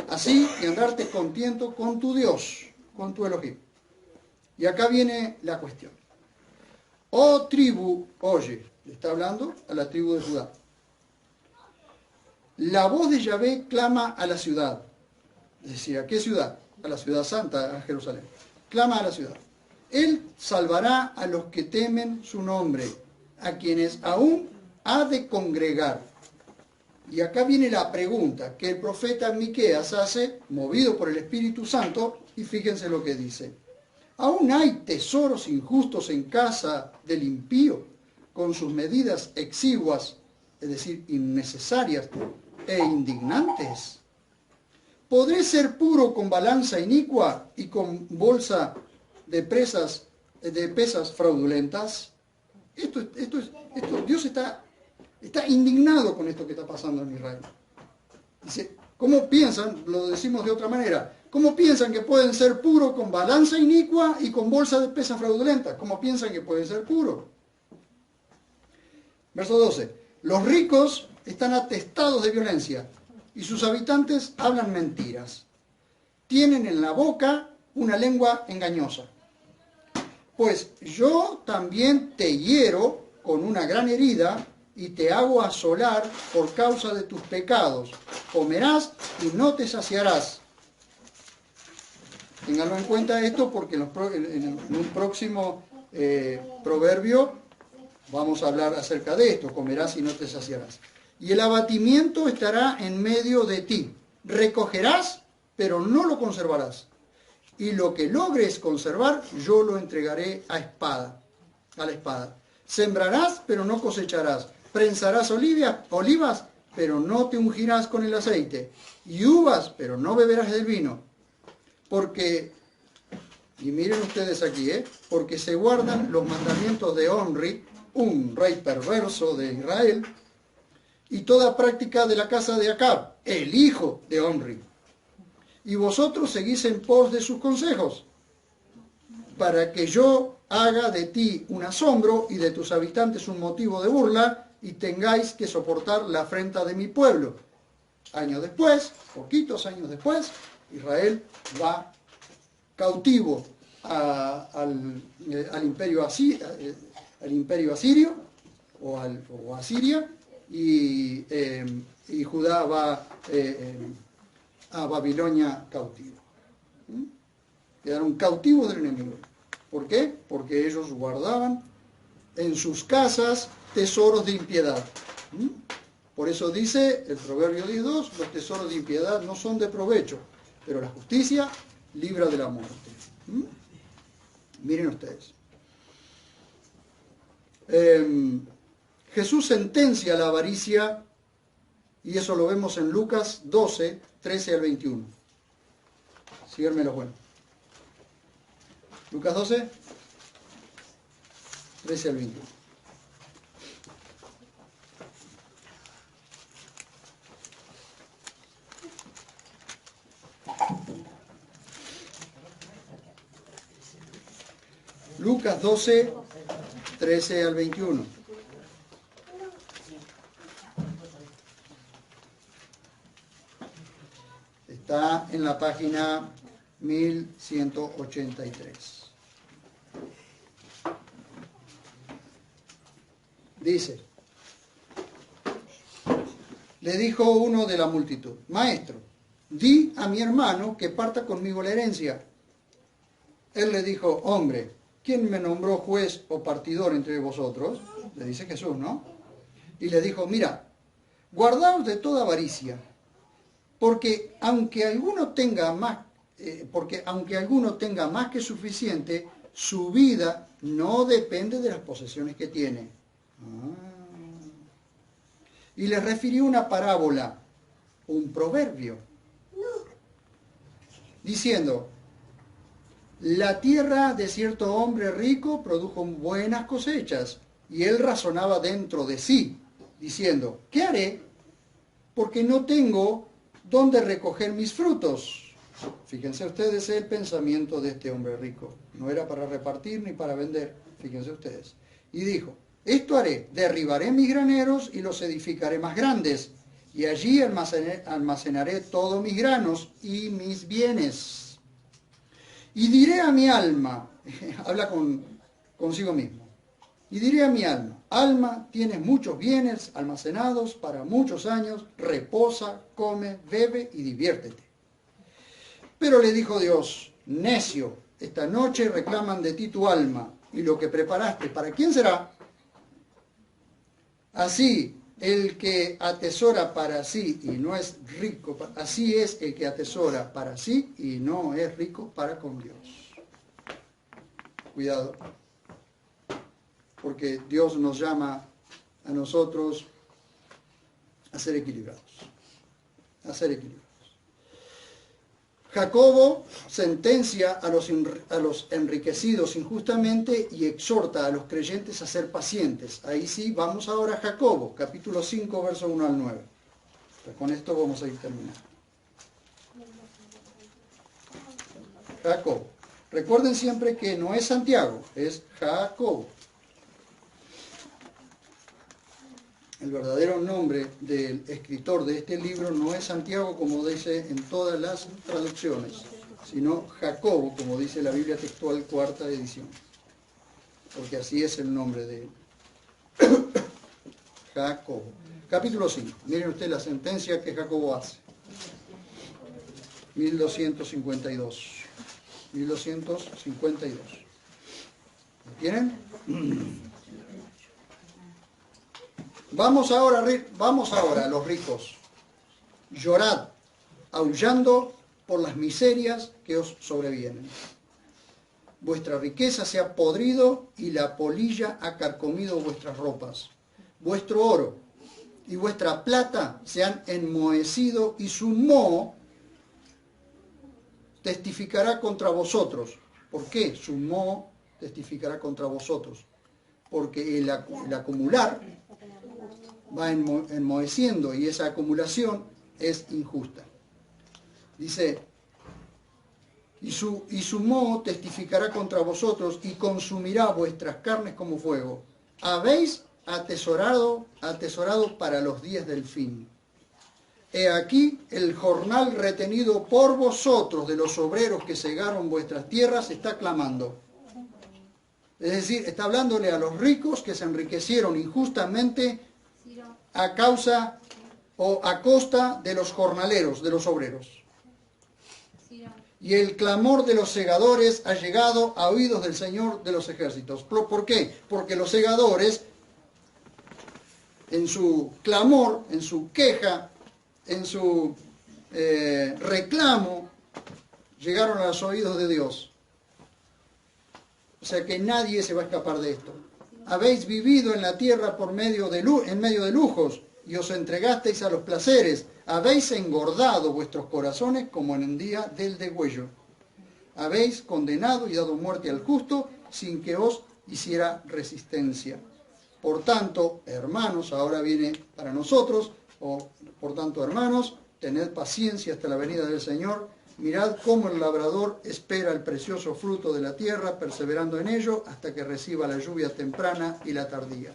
así, y andarte con tiento con tu Dios, con tu Elohim. Y acá viene la cuestión. Oh tribu, oye, le está hablando a la tribu de Judá. La voz de Yahvé clama a la ciudad. Es decir, ¿a qué ciudad? A la ciudad santa, a Jerusalén. Clama a la ciudad. Él salvará a los que temen su nombre, a quienes aún ha de congregar. Y acá viene la pregunta que el profeta Miqueas hace, movido por el Espíritu Santo, y fíjense lo que dice. ¿Aún hay tesoros injustos en casa del impío, con sus medidas exiguas, es decir, innecesarias e indignantes? ¿Podré ser puro con balanza inicua y con bolsa de pesas fraudulentas? Dios está indignado con esto que está pasando en Israel. Dice, ¿cómo piensan? Lo decimos de otra manera. ¿Cómo piensan que pueden ser puros con balanza inicua y con bolsa de pesas fraudulentas? ¿Cómo piensan que pueden ser puros? Verso 12. Los ricos están atestados de violencia y sus habitantes hablan mentiras. Tienen en la boca una lengua engañosa. Pues yo también te hiero con una gran herida y te hago asolar por causa de tus pecados. Comerás y no te saciarás. Ténganlo en cuenta esto porque en un próximo proverbio vamos a hablar acerca de esto. Comerás y no te saciarás. Y el abatimiento estará en medio de ti. Recogerás, pero no lo conservarás. Y lo que logres conservar, yo lo entregaré a la espada. Sembrarás, pero no cosecharás. Prensarás olivas, pero no te ungirás con el aceite. Y uvas, pero no beberás del vino. Porque, y miren ustedes aquí, porque se guardan los mandamientos de Omri, un rey perverso de Israel, y toda práctica de la casa de Acab, el hijo de Omri. Y vosotros seguís en pos de sus consejos, para que yo haga de ti un asombro y de tus habitantes un motivo de burla, y tengáis que soportar la afrenta de mi pueblo. Años después, poquitos años después, Israel va cautivo al imperio asirio o a Siria, y Judá va a Babilonia cautivo. Quedaron cautivos del enemigo. ¿Por qué? Porque ellos guardaban en sus casas tesoros de impiedad. Por eso dice el Proverbio 10:2, los tesoros de impiedad no son de provecho, pero la justicia libra de la muerte. Miren ustedes. Jesús sentencia la avaricia, y eso lo vemos en Lucas 12, 13 al 21. Síganme los buenos. Lucas 12, 13 al 21. Lucas 12, 13 al 21. Está en la página 1183. Dice, le dijo uno de la multitud, maestro, di a mi hermano que parta conmigo la herencia. Él le dijo, hombre, ¿quién me nombró juez o partidor entre vosotros? Le dice Jesús, ¿no? Y le dijo, mira, guardaos de toda avaricia, porque aunque alguno tenga más que suficiente, Su vida no depende de las posesiones que tiene. Y les refirió una parábola, un proverbio, diciendo: la tierra de cierto hombre rico produjo buenas cosechas, y él razonaba dentro de sí, diciendo: ¿qué haré? Porque no tengo dónde recoger mis frutos. Fíjense ustedes el pensamiento de este hombre rico. No era para repartir ni para vender. Fíjense ustedes. Y dijo: esto haré, derribaré mis graneros y los edificaré más grandes, y allí almacenaré todos mis granos y mis bienes. Y diré a mi alma, habla consigo mismo, y diré a mi alma: alma, tienes muchos bienes almacenados para muchos años, reposa, come, bebe y diviértete. Pero le dijo Dios: necio, esta noche reclaman de ti tu alma, y lo que preparaste, ¿para quién será? Así, el que atesora para sí y no es rico, así es el que atesora para sí y no es rico para con Dios. Cuidado, porque Dios nos llama a nosotros a ser equilibrados, a ser equilibrados. Jacobo sentencia a los enriquecidos injustamente y exhorta a los creyentes a ser pacientes. Ahí sí, vamos ahora a Jacobo, capítulo 5, verso 1 al 9. Pues con esto vamos a ir terminando. Jacobo. Recuerden siempre que no es Santiago, es Jacobo. El verdadero nombre del escritor de este libro no es Santiago, como dice en todas las traducciones, sino Jacobo, como dice la Biblia textual, cuarta edición. Porque así es el nombre de él. Jacobo. Capítulo 5. Miren ustedes la sentencia que Jacobo hace. 1252. 1252. ¿Lo tienen? Vamos ahora, los ricos. Llorad, aullando por las miserias que os sobrevienen. Vuestra riqueza se ha podrido y la polilla ha carcomido vuestras ropas. Vuestro oro y vuestra plata se han enmohecido y su moho testificará contra vosotros. ¿Por qué su moho testificará contra vosotros? Porque el acumular va enmoheciendo y esa acumulación es injusta. Dice: y su moho testificará contra vosotros y consumirá vuestras carnes como fuego. Habéis atesorado para los días del fin. He aquí el jornal retenido por vosotros de los obreros que segaron vuestras tierras está clamando. Es decir, está hablándole a los ricos que se enriquecieron injustamente a causa o a costa de los jornaleros, de los obreros. Y el clamor de los segadores ha llegado a oídos del Señor de los ejércitos. ¿Por qué? Porque los segadores, en su clamor, en su queja, en su reclamo, llegaron a los oídos de Dios. O sea que nadie se va a escapar de esto. Habéis vivido en la tierra en medio de lujos y os entregasteis a los placeres. Habéis engordado vuestros corazones como en el día del degüello. Habéis condenado y dado muerte al justo sin que os hiciera resistencia. Por tanto, hermanos, ahora viene para nosotros, por tanto, hermanos, tened paciencia hasta la venida del Señor. Mirad cómo el labrador espera el precioso fruto de la tierra, perseverando en ello hasta que reciba la lluvia temprana y la tardía.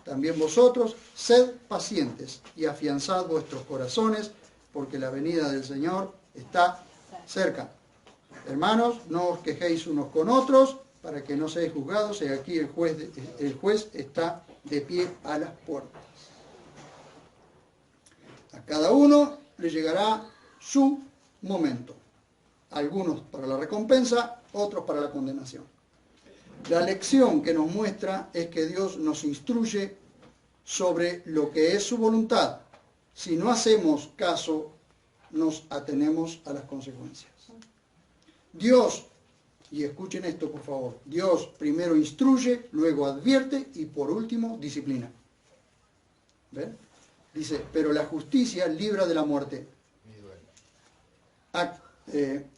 También vosotros, sed pacientes y afianzad vuestros corazones, porque la venida del Señor está cerca. Hermanos, no os quejéis unos con otros, para que no seáis juzgados, y aquí el juez está de pie a las puertas. A cada uno le llegará su momento. Algunos para la recompensa, otros para la condenación. La lección que nos muestra es que Dios nos instruye sobre lo que es su voluntad. Si no hacemos caso, nos atenemos a las consecuencias. Dios Y escuchen esto, por favor. Dios primero instruye, luego advierte y por último disciplina. ¿Ven? Dice, pero la justicia libra de la muerte.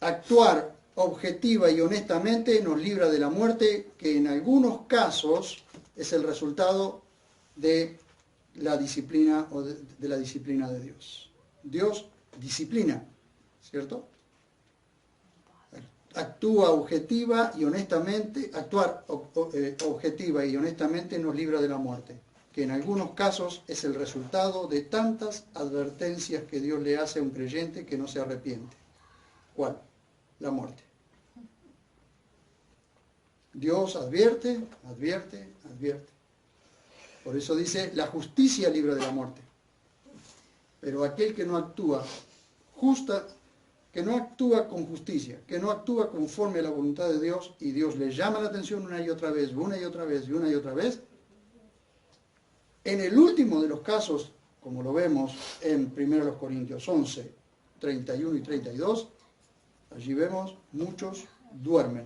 Actuar objetiva y honestamente nos libra de la muerte, que en algunos casos es el resultado de la disciplina o de la disciplina de Dios. Dios disciplina, ¿cierto? Actúa objetiva y honestamente, actuar objetiva y honestamente nos libra de la muerte, que en algunos casos es el resultado de tantas advertencias que Dios le hace a un creyente que no se arrepiente. ¿Cuál? La muerte. Dios advierte, advierte, advierte. Por eso dice, la justicia libra de la muerte. Pero aquel que no actúa que no actúa con justicia, que no actúa conforme a la voluntad de Dios, y Dios le llama la atención una y otra vez, una y otra vez, y una y otra vez, en el último de los casos, como lo vemos en 1 Corintios 11, 31 y 32, allí vemos muchos duermen.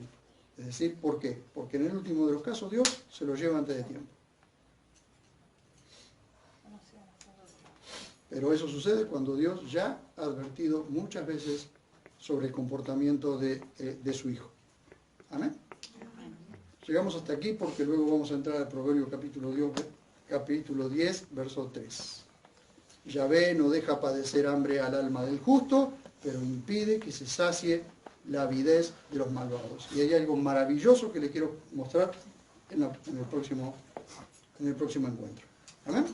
Es decir, ¿por qué? Porque en el último de los casos Dios se los lleva antes de tiempo. Pero eso sucede cuando Dios ya ha advertido muchas veces sobre el comportamiento de su Hijo. ¿Amén? Llegamos hasta aquí porque luego vamos a entrar al Proverbio capítulo 10, verso 3. Yahvé no deja padecer hambre al alma del justo, pero impide que se sacie la avidez de los malvados. Y hay algo maravilloso que le quiero mostrar en el próximo encuentro. ¿Amén?